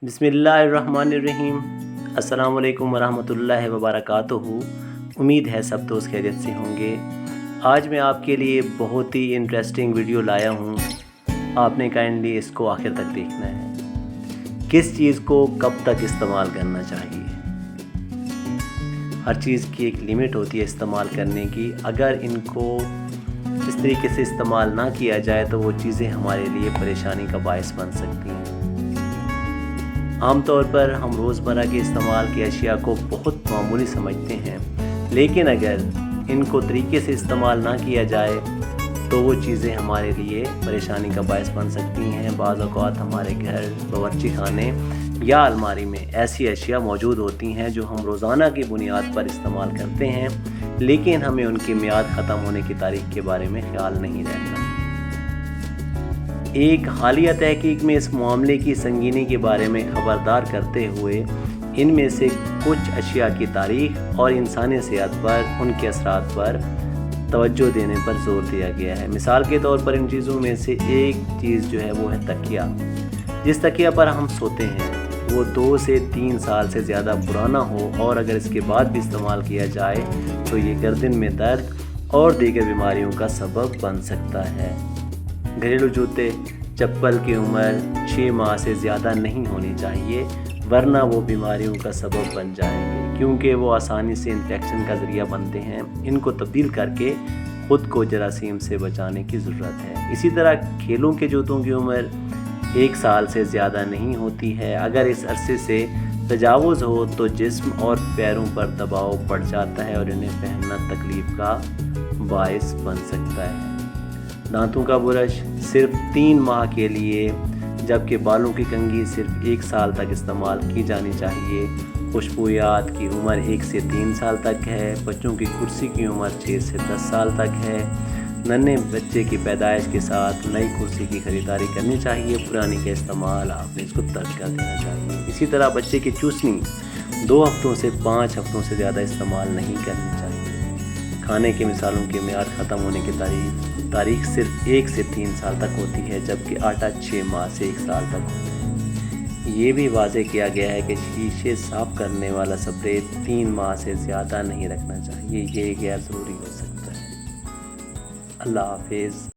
بسم اللہ الرحمن الرحیم۔ السلام علیکم ورحمۃ اللہ وبرکاتہ۔ امید ہے سب دوست خیریت سے ہوں گے۔ آج میں آپ کے لیے بہت ہی انٹرسٹنگ ویڈیو لایا ہوں، آپ نے کائنڈلی اس کو آخر تک دیکھنا ہے۔ کس چیز کو کب تک استعمال کرنا چاہیے؟ ہر چیز کی ایک لمٹ ہوتی ہے استعمال کرنے کی۔ اگر ان کو اس طریقے سے استعمال نہ کیا جائے تو وہ چیزیں ہمارے لیے پریشانی کا باعث بن سکتی ہیں۔ عام طور پر ہم روزمرہ کے استعمال کی اشیاء کو بہت معمولی سمجھتے ہیں، لیکن اگر ان کو طریقے سے استعمال نہ کیا جائے تو وہ چیزیں ہمارے لیے پریشانی کا باعث بن سکتی ہیں۔ بعض اوقات ہمارے گھر، باورچی خانے یا الماری میں ایسی اشیاء موجود ہوتی ہیں جو ہم روزانہ کی بنیاد پر استعمال کرتے ہیں، لیکن ہمیں ان کی میعاد ختم ہونے کی تاریخ کے بارے میں خیال نہیں رہتا۔ ایک حالیہ تحقیق میں اس معاملے کی سنگینی کے بارے میں خبردار کرتے ہوئے ان میں سے کچھ اشیاء کی تاریخ اور انسانی صحت پر ان کے اثرات پر توجہ دینے پر زور دیا گیا ہے۔ مثال کے طور پر ان چیزوں میں سے ایک چیز جو ہے وہ ہے تکیہ۔ جس تکیہ پر ہم سوتے ہیں وہ 2 سے 3 سال سے زیادہ پرانا ہو اور اگر اس کے بعد بھی استعمال کیا جائے تو یہ گردن میں درد اور دیگر بیماریوں کا سبب بن سکتا ہے۔ گھریلو جوتے، چپل کی عمر 6 ماہ سے زیادہ نہیں ہونی چاہیے، ورنہ وہ بیماریوں کا سبب بن جائیں گے، کیونکہ وہ آسانی سے انفیکشن کا ذریعہ بنتے ہیں۔ ان کو تبدیل کر کے خود کو جراثیم سے بچانے کی ضرورت ہے۔ اسی طرح کھیلوں کے جوتوں کی عمر 1 سال سے زیادہ نہیں ہوتی ہے۔ اگر اس عرصے سے تجاوز ہو تو جسم اور پیروں پر دباؤ پڑ جاتا ہے اور انہیں پہننا تکلیف کا باعث بن سکتا ہے۔ دانتوں کا برش صرف 3 ماہ کے لیے، جبکہ بالوں کی کنگھی صرف 1 سال تک استعمال کی جانی چاہیے۔ خوشبویات کی عمر 1 سے 3 سال تک ہے۔ بچوں کی کرسی کی عمر 6 سے 10 سال تک ہے۔ ننھے بچے کی پیدائش کے ساتھ نئی کرسی کی خریداری کرنی چاہیے، پرانی کا استعمال آپ نے اس کو ترک کر دینا چاہیے۔ اسی طرح بچے کی چوسنی 2 ہفتوں سے 5 ہفتوں سے زیادہ استعمال نہیں کرنی چاہیے۔ کھانے کی مثالوں کی میعاد ختم ہونے کی تاریخ صرف 1 سے 3 سال تک ہوتی ہے، جبکہ آٹا 6 ماہ سے 1 سال تک ہوتا ہے۔ یہ بھی واضح کیا گیا ہے کہ شیشے صاف کرنے والا سپرے 3 ماہ سے زیادہ نہیں رکھنا چاہیے، یہ غیر ضروری ہو سکتا ہے۔ اللہ حافظ۔